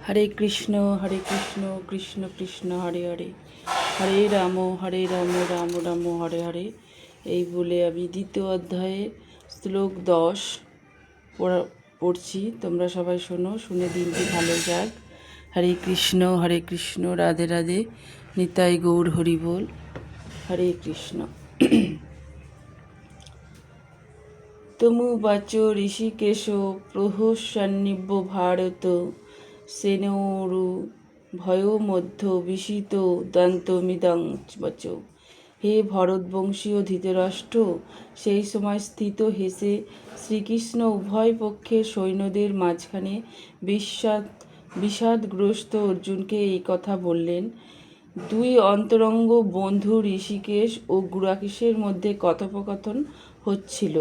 হরে কৃষ্ণ কৃষ্ণ কৃষ্ণ হরে হরে, হরে রাম রাম রাম হরে হরে। এই বলে আমি দ্বিতীয় অধ্যায়ে শ্লোক 10 পড়ছি। তোমরা সবাই শোনো, শুনে দিনটি ভালো যাক। হরে কৃষ্ণ রাধে রাধে, নিতাই গৌর হরি বল। হরে কৃষ্ণ। তমুবাচ ঋষিকেশ প্রহসন্নিব্য ভারত সেনোরু ভয় মধ্য বিষিত দন্তমিদং বচ। হে ভরতবংশীয় ধৃতরাষ্ট্র, সেই সময় স্থিত হেসে শ্রীকৃষ্ণ উভয় পক্ষের সৈন্যদের মাঝখানে বিষাদগ্রস্ত অর্জুনকে এই কথা বললেন। দুই অন্তরঙ্গ বন্ধু ঋষিকেশ ও গুড়াকেশের মধ্যে কথোপকথন হচ্ছিল।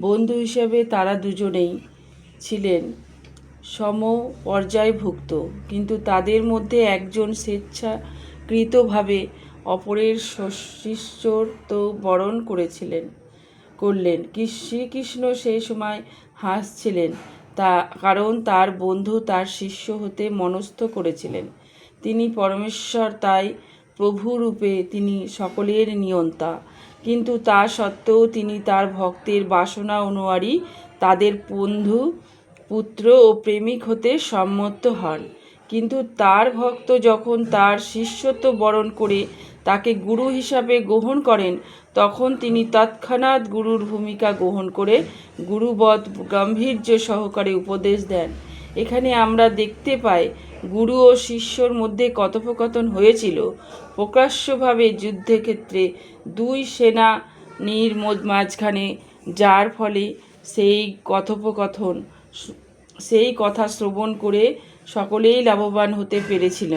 বন্ধু হিসেবে তারা দুজনেই ছিলেন সমপর্যায়ভুক্ত, কিন্তু তাদের মধ্যে একজন স্বেচ্ছাকৃতভাবে অপরের শিষ্যত্ব বরণ করলেন। শ্রীকৃষ্ণ সেই সময় হাসছিলেন, কারণ তার বন্ধু তার শিষ্য হতে মনস্থ করেছিলেন। তিনি পরমেশ্বর, তাই প্রভুরূপে তিনি সকলের নিয়ন্তা। কিন্তু তা সত্ত্বেও তিনি তার ভক্তের বাসনা অনুযায়ী তাদের বন্ধু, পুত্র ও প্রেমিক হতে সম্মত হন। কিন্তু তার ভক্ত যখন তার শিষ্যত্ব বরণ করে তাকে গুরু হিসাবে গ্রহণ করেন, তখন তিনি তৎক্ষণাৎ গুরুর ভূমিকা গ্রহণ করে গুরুবৎ গাম্ভীর্য সহকারে উপদেশ দেন। এখানে আমরা দেখতে পাই, গুরু ও শিষ্যর মধ্যে কথোপকথন হয়েছিল প্রকাশ্যভাবে যুদ্ধক্ষেত্রে দুই সেনানীর মাঝখানে, যার ফলে সেই কথা শ্রবণ করে সকলেই লাভবান হতে পেরেছিল।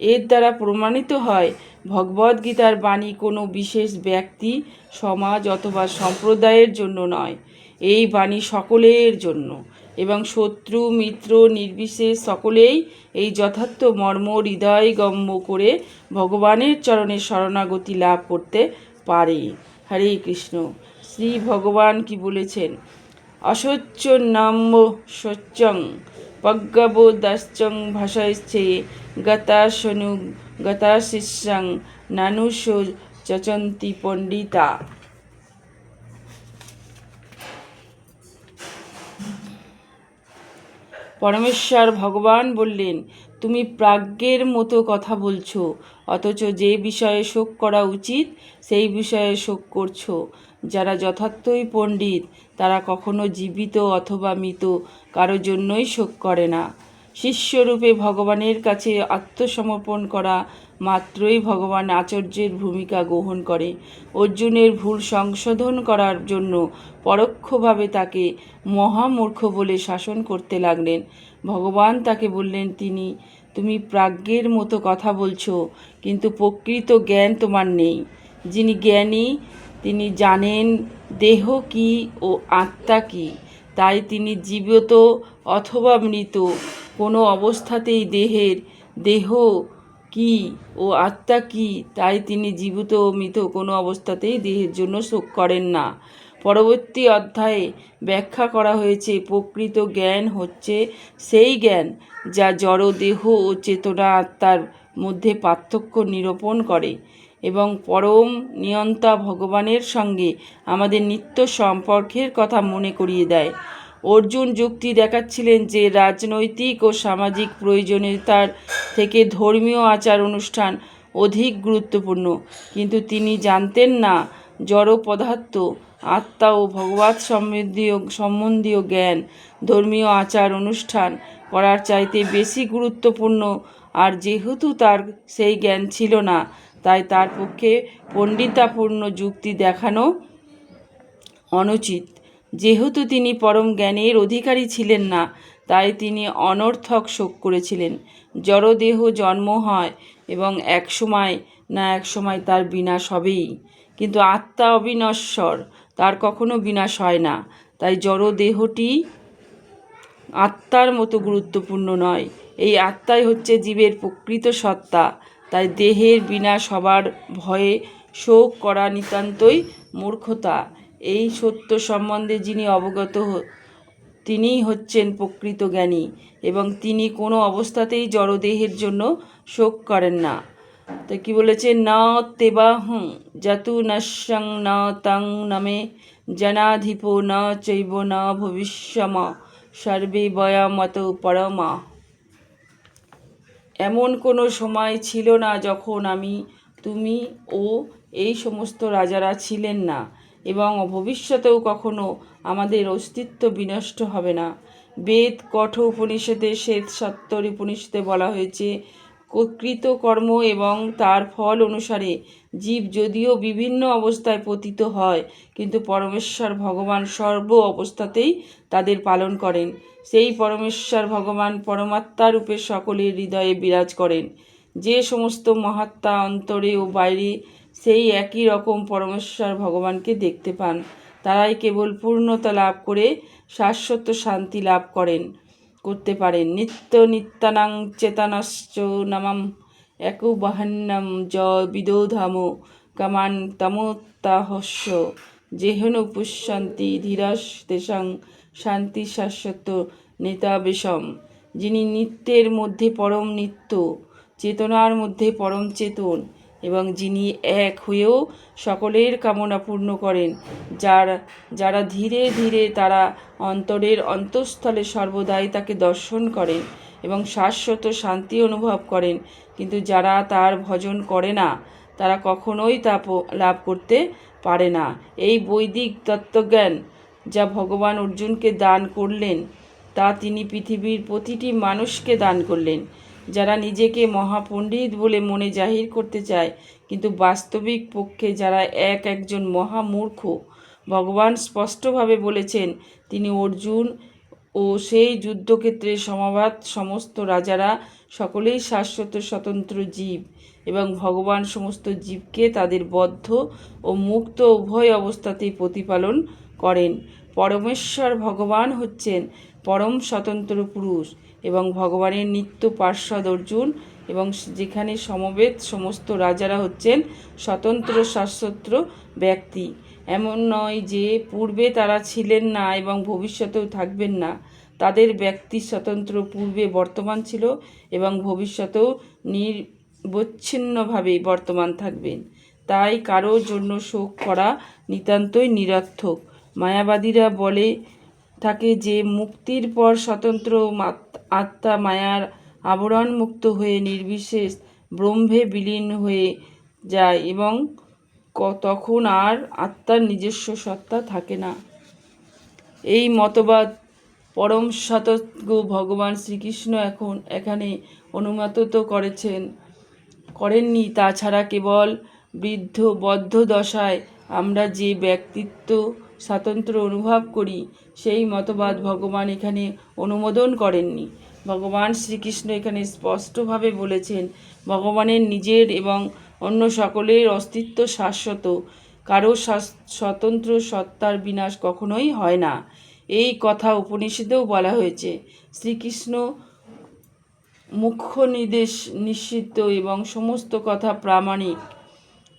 এর দ্বারা প্রমাণিত হয়, ভগবদ্গীতার বাণী কোনো বিশেষ ব্যক্তি, সমাজ অথবা সম্প্রদায়ের জন্য নয়। এই বাণী সকলের জন্য, এবং শত্রু মিত্র নির্বিশেষে সকলেই এই যথার্থ মর্ম হৃদয়গম্য করে ভগবানের চরণে শরণাগতি লাভ করতে পারে। হরে কৃষ্ণ। শ্রী ভগবান কি বলেছেন? অসচ্চ নাম্য সচ্চং পজ্ঞবোদাশ্চং ভাষাশ্চে গতাশিষ্যং নানুষ চচন্তি পণ্ডিতা। পরমেশ্বর ভগবান বললেন, তুমি প্রাজ্ঞের মতো কথা বলছো, অথচ যে বিষয়ে শোক করা উচিত সেই বিষয়ে শোক করছো। যারা যথার্থই পণ্ডিত, তারা কখনো জীবিত অথবা মৃত কারো জন্যই শোক করে না। শিষ্যরূপে ভগবানের কাছে আত্মসমর্পণ করা মাত্রই ভগবান আচার্যের ভূমিকা গ্রহণ করে অর্জুনের ভুল সংশোধন করার জন্য পরোক্ষভাবে তাকে মহামূর্খ বলে শাসন করতে লাগলেন। ভগবান তাকে বললেন, তুমি প্রাজ্ঞের মতো কথা বলছো, কিন্তু প্রকৃত জ্ঞান তোমার নেই। যিনি জ্ঞানী তিনি জানেন দেহ কি ও আত্মা কি। তাই তিনি জীবিত অথবা মৃত কোনো অবস্থাতেই দেহ কি ও আত্মা কি, তাই তিনি জীবিত ও মৃত কোনো অবস্থাতেই দেহের জন্য শোক করেন না। পরবর্তী অধ্যায়ে ব্যাখ্যা করা হয়েছে, প্রকৃত জ্ঞান হচ্ছে সেই জ্ঞান যা জড় দেহ ও চেতনা আত্মার মধ্যে পার্থক্য নিরূপণ করে এবং পরম নিয়ন্তা ভগবানের সঙ্গে আমাদের নিত্য সম্পর্কের কথা মনে করিয়ে দেয়। অর্জুন যুক্তি দেখাচ্ছিলেন যে রাজনৈতিক ও সামাজিক প্রয়োজনীয়তার থেকে ধর্মীয় আচার অনুষ্ঠান অধিক গুরুত্বপূর্ণ, কিন্তু তিনি জানতেন না জড় পদার্থ, আত্মা ও ভগবৎ সম্বন্ধীয় জ্ঞান ধর্মীয় আচার অনুষ্ঠান করার চাইতে বেশি গুরুত্বপূর্ণ। আর যেহেতু তার সেই জ্ঞান ছিল না, তাই তার পক্ষে পণ্ডিতাপূর্ণ যুক্তি দেখানো অনুচিত। যেহেতু তিনি পরম জ্ঞানের অধিকারী ছিলেন না, তাই তিনি অনর্থক শোক করেছিলেন। জড়দেহ জন্ম হয় এবং এক সময় তার বিনাশ হবেই, কিন্তু আত্মা অবিনশ্বর, তার কখনো বিনাশ হয় না। তাই জড়দেহটি আত্মার মতো গুরুত্বপূর্ণ নয়। এই আত্মাই হচ্ছে জীবের প্রকৃত সত্তা। তাই দেহের বিনাশ হবার ভয়ে শোক করা নিতান্তই মূর্খতা। এই সত্য সম্বন্ধে যিনি অবগত তিনিই হচ্ছেন প্রকৃত জ্ঞানী এবং তিনি কোনো অবস্থাতেই জড়দেহের জন্য শোক করেন না। তো কি বলেছে, না তেবাহং জাতু নশ্যং না তং নমে জনাধিপো না চৈব না ভবিষ্যমা সর্বে বয়ামত পরমা। এমন কোনো সময় ছিল না যখন আমি, তুমি ও এই সমস্ত রাজারা ছিলেন না, এবং ভবিষ্যতেও কখনো আমাদের অস্তিত্ব বিনষ্ট হবে না। বেদ কঠ উপনিষদে শ্বেত সত্তর উপনিষদে বলা হয়েছে, কৃতকর্ম এবং তার ফল অনুসারে জীব যদিও বিভিন্ন অবস্থায় পতিত হয়, কিন্তু পরমেশ্বর ভগবান সর্ব অবস্থাতেই তাদের পালন করেন। সেই পরমেশ্বর ভগবান পরমাত্মা রূপে সকলের হৃদয়ে বিরাজ করেন। যে সমস্ত মহাত্মা অন্তরে ও বাইরে সেই একই রকম পরমেশ্বর ভগবানকে দেখতে পান, তারাই কেবল পূর্ণতা লাভ করে শাশ্বত শান্তি লাভ করতে পারেন। নিত্য নিত্যানাং চেতনশ্চ নমম একবাহন্যম য বিদোধাম কামান তমোত্তাহস্য যেহন পুষ্যন্তি ধীরস তেষাং শান্তি শাশ্বত নেতাবেশম। যিনি নিত্যের মধ্যে পরম নিত্য, চেতনার মধ্যে পরম চেতন, এবং যিনি এক হয়েও সকলের কামনা পূর্ণ করেন, যারা ধীরে ধীরে তারা অন্তরের অন্তঃস্থলে সর্বদাই তাকে দর্শন করেন এবং শাশ্বত শান্তি অনুভব করেন, কিন্তু যারা তার ভজন করে না তারা কখনোই তা লাভ করতে পারে না। এই বৈদিক তত্ত্বজ্ঞান যা ভগবান অর্জুনকে দান করলেন, তা তিনি পৃথিবীর প্রতিটি মানুষকে দান করলেন। যারা নিজেকে মহাপণ্ডিত বলে মনে জাহির করতে চায়, কিন্তু বাস্তবিক পক্ষে যারা একজন মহামূর্খ, ভগবান স্পষ্টভাবে বলেছেন তিনি অর্জুন ও সেই যুদ্ধক্ষেত্রে সমাবাত সমস্ত রাজারা সকলেই শাশ্বত স্বতন্ত্র জীব, এবং ভগবান সমস্ত জীবকে তাদের বদ্ধ ও মুক্ত উভয় অবস্থাতেই প্রতিপালন করেন। পরমেশ্বর ভগবান হচ্ছেন পরম স্বতন্ত্র পুরুষ এবং ভগবানের নিত্য পার্ষদ অর্জুন, এবং যেখানে সমবেত সমস্ত রাজারা হচ্ছেন স্বতন্ত্র শাশ্বত ব্যক্তি। এমন নয় যে পূর্বে তারা ছিলেন না এবং ভবিষ্যতেও থাকবেন না। তাদের ব্যক্তি স্বতন্ত্র পূর্বে বর্তমান ছিল এবং ভবিষ্যতেও নিরবচ্ছিন্নভাবে বর্তমান থাকবেন। তাই কারোর জন্য শোক করা নিতান্তই নিরর্থক। মায়াবাদীরা বলে থাকে যে মুক্তির পর স্বতন্ত্র আত্মা মায়ার আবরণ মুক্ত হয়ে নির্বিশেষ ব্রহ্মে বিলীন হয়ে যায় এবং তখন আর আত্মার নিজস্ব সত্তা থাকে না। এই মতবাদ পরম সতজ্ঞ ভগবান শ্রীকৃষ্ণ এখানে অনুমোদিত করেননি। তাছাড়া কেবল বদ্ধ দশায় আমরা যে ব্যক্তিত্ব স্বাতন্ত্র্য অনুভব করি, সেই মতবাদ ভগবান এখানে অনুমোদন করেননি। ভগবান শ্রীকৃষ্ণ এখানে স্পষ্টভাবে বলেছেন, ভগবানের নিজের এবং অন্য সকলের অস্তিত্ব শাশ্বত, কারো স্বতন্ত্র সত্তার বিনাশ কখনোই হয় না। এই কথা উপনিষদেও বলা হয়েছে। শ্রীকৃষ্ণ মুখ্য নির্দেশ নিশ্চিত এবং সমস্ত কথা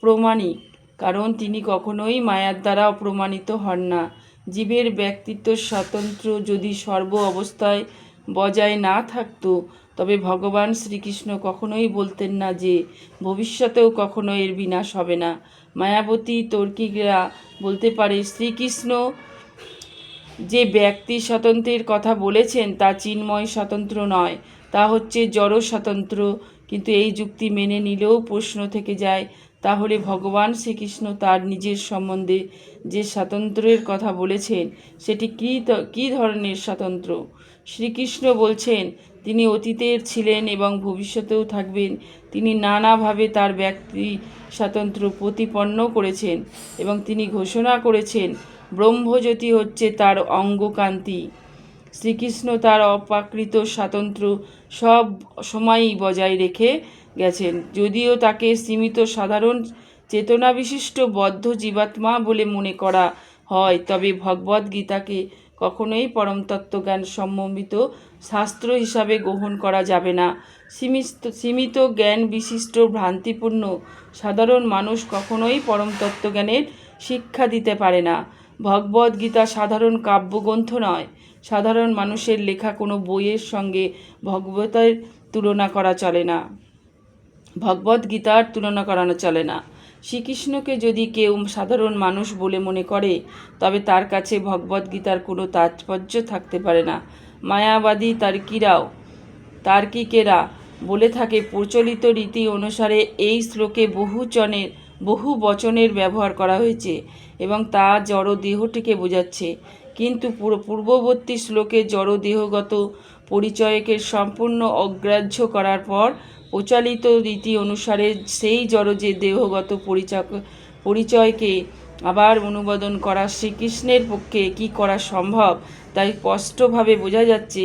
প্রমাণিক, কারণ তিনি কখনোই মায়ার দ্বারা প্রমাণিত হন না। জীবের ব্যক্তিত্ব স্বাতন্ত্র্য যদি সর্ব অবস্থায় বজায় না থাকত, তবে ভগবান শ্রীকৃষ্ণ কখনোই বলতেন না যে ভবিষ্যতেও কখনো এর বিনাশ হবে না। মায়াবতী তার্কিকরা বলতে পারে, শ্রীকৃষ্ণ যে ব্যক্তি স্বাতন্ত্র্যের কথা বলেছেন তা চিন্ময় স্বাতন্ত্র্য নয়, তা হচ্ছে জড় স্বাতন্ত্র্য। কিন্তু এই যুক্তি মেনে নিলেও প্রশ্ন থেকে যায়, তাহলে ভগবান শ্রীকৃষ্ণ তার নিজের সম্বন্ধে যে স্বাতন্ত্র্যের কথা বলেছেন সেটি কী ধরনের স্বাতন্ত্র্য? শ্রীকৃষ্ণ বলছেন তিনি অতীতের ছিলেন এবং ভবিষ্যতেও থাকবেন। তিনি নানাভাবে তার ব্যক্তি স্বাতন্ত্র্য প্রতিপন্ন করেছেন এবং তিনি ঘোষণা করেছেন ব্রহ্মজ্যোতি হচ্ছে তার অঙ্গকান্তি। শ্রীকৃষ্ণ তার অপ্রাকৃত স্বাতন্ত্র্য সব সময়ই বজায় রেখে গেছেন। যদিও তাকে সীমিত সাধারণ চেতনাবিশিষ্ট বদ্ধ জীবাত্মা বলে মনে করা হয়, তবে ভগবদ্গীতাকে কখনোই পরম তত্ত্বজ্ঞান সম্বন্ধিত শাস্ত্র হিসাবে গ্রহণ করা যাবে না। সীমিত জ্ঞান বিশিষ্ট ভ্রান্তিপূর্ণ সাধারণ মানুষ কখনোই পরম তত্ত্বজ্ঞানের শিক্ষা দিতে পারে না। ভগবদ্গীতা সাধারণ কাব্যগ্রন্থ নয়, সাধারণ মানুষের লেখা কোনো বইয়ের সঙ্গে ভগবতের তুলনা করা চলে না, ভগবদ্গীতার তুলনা করানো চলে না। শ্রীকৃষ্ণকে যদি কেউ সাধারণ মানুষ বলে মনে করে, তবে তার কাছে ভগবদ্গীতার কোনো তাৎপর্য থাকতে পারে না। মায়াবাদী তার্কিকেরা বলে থাকে, প্রচলিত রীতি অনুসারে এই শ্লোকে বহু বচনের ব্যবহার করা হয়েছে এবং তা জড় দেহটিকে বোঝাচ্ছে। কিন্তু পূর্ববর্তী শ্লোকে জড় দেহগত পরিচয়কে সম্পূর্ণ অগ্রাহ্য করার পর প্রচলিত রীতি অনুসারে সেই জড় যে দেহগত পরিচয়কে আবার অনুমোদন করা শ্রীকৃষ্ণের পক্ষে কি করা সম্ভব, তাই স্পষ্টভাবে বোঝা যাচ্ছে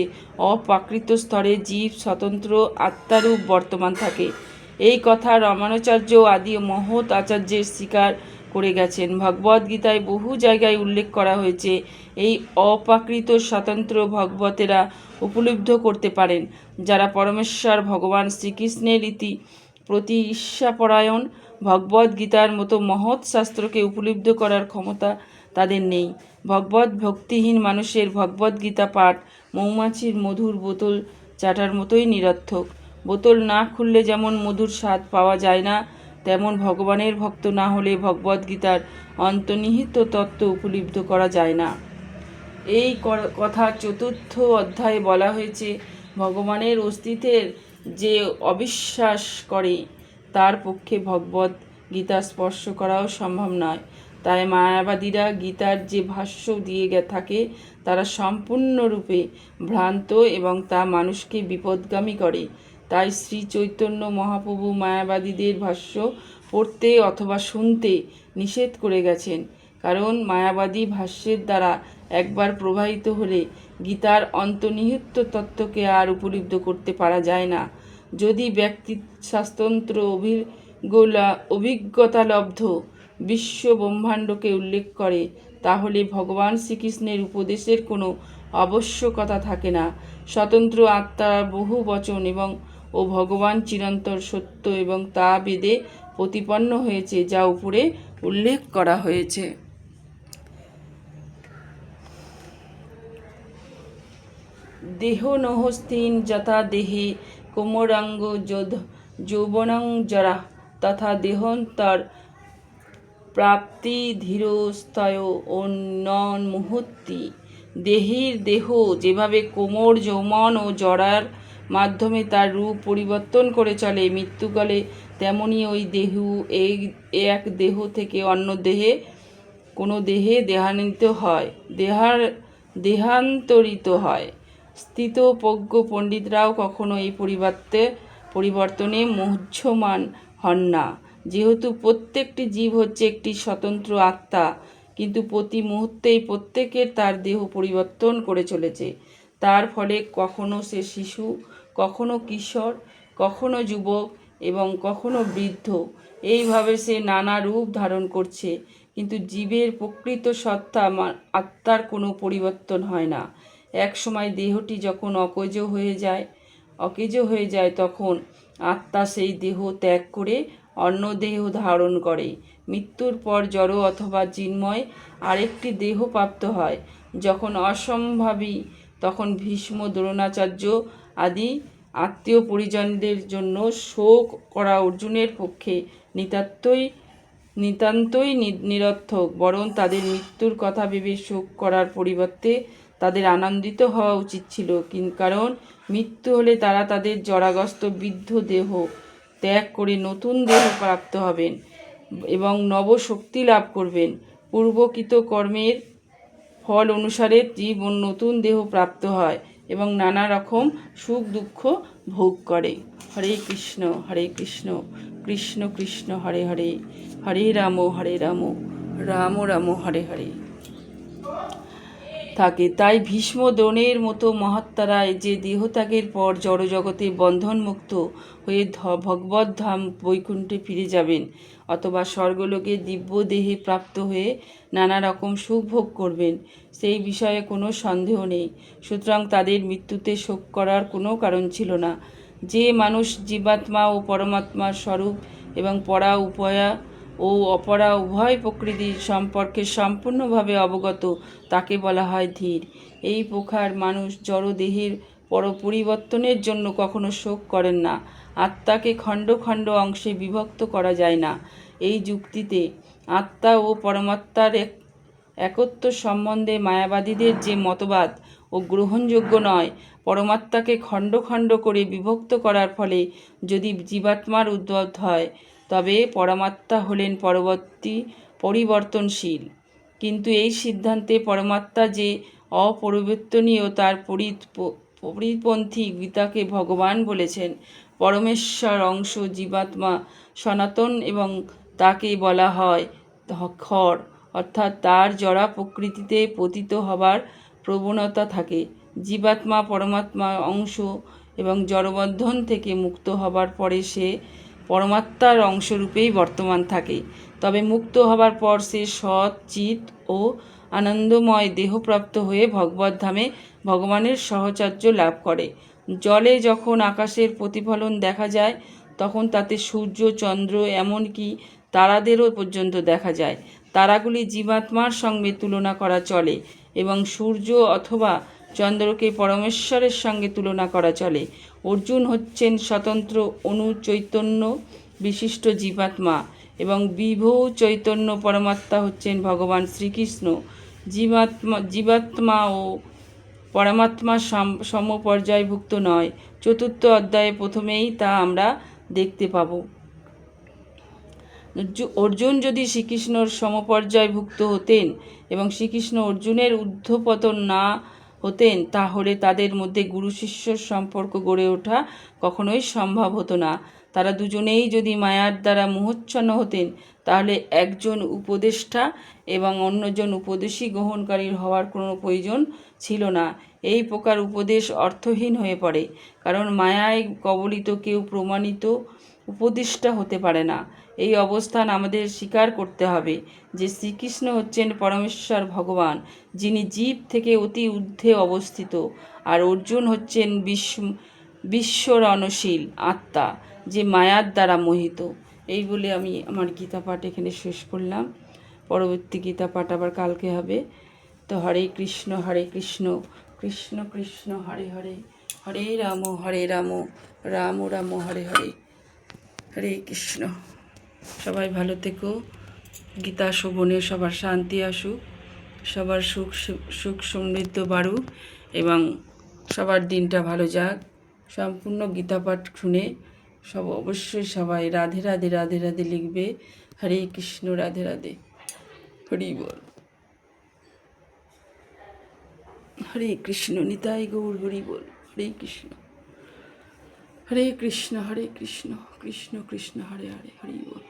অপ্রাকৃত স্তরে জীব স্বতন্ত্র আত্মারূপ বর্তমান থাকে। এই কথা রামানুচার্য আদি মহৎ আচার্যের স্বীকার করে গেছেন। ভগবদ্গীতায় বহু জায়গায় উল্লেখ করা হয়েছে এই অপ্রাকৃত স্বতন্ত্র ভগবতেরা উপলব্ধ করতে পারেন, যারা পরমেশ্বর ভগবান শ্রীকৃষ্ণের প্রতি ঈর্ষাপরায়ণ। ভগবদ্গীতার মতো মহৎ শাস্ত্রকে উপলব্ধ করার ক্ষমতা তাদের নেই। ভক্তিহীন মানুষের ভগবদ্গীতা পাঠ মৌমাছির মধুর বোতল চাটার মতোই নিরর্থক। বোতল না খুললে যেমন মধুর স্বাদ পাওয়া যায় না, তেমন ভগবানের ভক্ত না হলে ভগবদ্গীতার অন্তর্নিহিত তত্ত্ব উপলব্ধ করা যায় না। এই কথা 4th অধ্যায়ে বলা হয়েছে। ভগবানের অস্তিত্বের যে অবিশ্বাস করে, তার পক্ষে ভগবদ গীতা স্পর্শ করাও সম্ভব নয়। তাই মায়াবাদীরা গীতার যে ভাষ্য দিয়ে থাকে, তারা সম্পূর্ণরূপে ভ্রান্ত এবং তা মানুষকে বিপদগামী করে। তাই শ্রী চৈতন্য মহাপ্রভু মায়াবাদীদের ভাষ্য পড়তে অথবা শুনতে নিষেধ করে গেছেন, কারণ মায়াবাদী ভাষ্যের দ্বারা একবার প্রবাহিত হলে গীতার অন্তর্নিহিত তত্ত্বকে আর উপলব্ধ করতে পারা যায় না। যদি ব্যক্তি শাস্ত্রতন্ত্র অভিজ্ঞতালব্ধ বিশ্ব ব্রহ্মাণ্ডকে উল্লেখ করে, তাহলে ভগবান শ্রীকৃষ্ণের উপদেশের কোনো আবশ্যকতা থাকে না। স্বতন্ত্র আত্মার বহু বচন ও ভগবান চিরন্তর সত্য এবং তা বেদে প্রতিপন্ন হয়েছে, যা উপরে উল্লেখ করা হয়েছে। দেহ নহস্তিন যথা দেহে কোমরাঙ্গ যৌবনং জরা তথা দেহন্তর প্রাপ্তি ধীরস্তয় ও নন মুহূর্তি। দেহের দেহ যেভাবে কোমর, যৌবন ও জরার মাধ্যমে তার রূপ পরিবর্তন করে চলে মৃত্যুকালে, তেমনি ওই দেহ এক দেহ থেকে অন্য কোনো দেহে দেহান্তরিত হয়। স্থিতপ্রজ্ঞ পণ্ডিতরাও কখনো এই পরিবর্তনে মুহ্যমান হন না। যেহেতু প্রত্যেকটি জীব হচ্ছে একটি স্বতন্ত্র আত্মা, কিন্তু প্রতি মুহূর্তেই প্রত্যেকের তার দেহ পরিবর্তন করে চলেছে। তার ফলে কখনো সে শিশু, কখনো কিশোর, কখনো যুবক এবং কখনো বৃদ্ধ, এইভাবে সে নানা রূপ ধারণ করছে। কিন্তু জীবের প্রকৃত সত্তা আত্মার কোনো পরিবর্তন হয় না। এক সময় দেহটি যখন অকেজো হয়ে যায়, তখন আত্মা সেই দেহ ত্যাগ করে অন্য দেহ ধারণ করে। মৃত্যুর পর জড় অথবা চিন্ময় আরেকটি দেহ প্রাপ্ত হয়। যখন অসম্ভবী, তখন ভীষ্ম, দ্রোণাচার্য আদি আত্মীয় পরিজনদের জন্য শোক করা অর্জুনের পক্ষে নিতান্তই নিরর্থক। বরং তাদের মৃত্যুর কথা ভেবে শোক করার পরিবর্তে তাদের আনন্দিত হওয়া উচিত ছিল, কারণ মৃত্যু হলে তারা তাদের জরাগ্রস্ত বৃদ্ধ দেহ ত্যাগ করে নতুন দেহ প্রাপ্ত হবেন এবং নব শক্তি লাভ করবেন। পূর্বকৃত কর্মের ফল অনুসারে জীব নতুন দেহ প্রাপ্ত হয় এবং নানা রকম সুখ দুঃখ ভোগ করে। হরে কৃষ্ণ কৃষ্ণ কৃষ্ণ হরে হরে, হরে রাম রাম রাম হরে হরে থাকে। তাই ভীষ্ম, দ্রোণের মতো মহাত্মারা যে দেহত্যাগের পর জড়জগতে বন্ধনমুক্ত হয়ে ভগবদ্ধাম বৈকুণ্ঠে ফিরে যাবেন অথবা স্বর্গলোকে দিব্য দেহে প্রাপ্ত হয়ে নানা রকম সুখ ভোগ করবেন, সেই বিষয়ে কোনো সন্দেহ নেই। সুতরাং তাদের মৃত্যুতে শোক করার কোনো কারণ ছিল না। যে মানুষ জীবাত্মা ও পরমাত্মার স্বরূপ এবং পরা ও অপরা উভয় প্রকৃতির সম্পর্কে সম্পূর্ণভাবে অবগত তাকে বলা হয় ধীর। এই প্রকার মানুষ জড়দেহের পরিবর্তনের জন্য কখনো শোক করেন না। আত্মাকে খণ্ড খণ্ড অংশে বিভক্ত করা যায় না। এই যুক্তিতে আত্মা ও পরমাত্মার একত্ব সম্বন্ধে মায়াবাদীদের যে মতবাদ ও গ্রহণযোগ্য নয়, পরমাত্মাকে খণ্ড খণ্ড করে বিভক্ত করার ফলে যদি জীবাত্মার উদ্ভব হয়, তবে পরমাত্মা হলেন পরিবর্তনশীল। কিন্তু এই সিদ্ধান্তে পরমাত্মা যে অপরিবর্তনীয় তার পরিপন্থী গীতাকে ভগবান বলেছেন। পরমেশ্বর অংশ জীবাত্মা সনাতন এবং তাকে বলা হয় খর, অর্থাৎ তার জড়া প্রকৃতিতে পতিত হবার প্রবণতা থাকে। জীবাত্মা পরমাত্মা অংশ এবং জড়বন্ধন থেকে মুক্ত হবার পরে সে পরমাত্মার অংশরূপেই বর্তমান থাকে। তবে মুক্ত হবার পর সে সৎ চিৎ ও আনন্দময় দেহপ্রাপ্ত হয়ে ভগবদ্ধামে ভগবানের সাহচর্য লাভ করে। জলে যখন আকাশের প্রতিফলন দেখা যায়, তখন তাতে সূর্য, চন্দ্র, এমনকি তারাদেরও পর্যন্ত দেখা যায়। তারাগুলি জীবাত্মার সঙ্গে তুলনা করা চলে এবং সূর্য অথবা চন্দ্রকে পরমেশ্বরের সঙ্গে তুলনা করা চলে। অর্জুন হচ্ছেন স্বতন্ত্র অনু চৈতন্য বিশিষ্ট জীবাত্মা এবং বিভু চৈতন্য পরমাত্মা হচ্ছেন ভগবান শ্রীকৃষ্ণ। জীবাত্মা ও পরমাত্মা সমপর্যায়ভুক্ত নয়। চতুর্থ অধ্যায়ে প্রথমেই তা আমরা দেখতে পাব। অর্জুন যদি শ্রীকৃষ্ণর সমপর্যায়ভুক্ত হতেন এবং শ্রীকৃষ্ণ অর্জুনের ঊর্ধ্বপতন না হতেন, তাহলে তাদের মধ্যে গুরু শিষ্যর সম্পর্ক গড়ে ওঠা কখনোই সম্ভব হতো না। তারা দুজনেই যদি মায়ার দ্বারা মোহচ্ছন্ন হতেন, তাহলে একজন উপদেষ্টা এবং অন্যজন উপদেশী গ্রহণকারীর হওয়ার কোনো প্রয়োজন ছিল না। এই প্রকার উপদেশ অর্থহীন হয়ে পড়ে, কারণ মায়ায় কবলিত কেউ প্রমাণিত উপদেষ্টা হতে পারে না। এই অবস্থান আমাদের স্বীকার করতে হবে যে শ্রীকৃষ্ণ হচ্ছেন পরমেশ্বর ভগবান, যিনি জীব থেকে অতি ঊর্ধ্বে অবস্থিত, আর অর্জুন হচ্ছেন বিশ্বরণশীল আত্মা, যে মায়ার দ্বারা মোহিত। এই বলে আমি আমার গীতা পাঠ এখানে শেষ করলাম। পরবর্তী গীতা পাঠ আবার কালকে হবে। তো হরে কৃষ্ণ কৃষ্ণ কৃষ্ণ হরে হরে, হরে রাম রাম রাম হরে হরে। হরে কৃষ্ণ। সবাই ভালো থেকো। গীতা শোভনে সবার শান্তি আসুক, সবার সুখ সমৃদ্ধ বাড়ুক এবং সবার দিনটা ভালো যাক। সম্পূর্ণ গীতা পাঠ শুনে অবশ্যই সবাই রাধে রাধে রাধে রাধে লিখবে। হরে কৃষ্ণ, রাধে রাধে, হরি বল। হরে কৃষ্ণ, নিতাই গৌর হরি বল। হরে কৃষ্ণ, হরে কৃষ্ণ কৃষ্ণ কৃষ্ণ হরে হরে, হরি বল।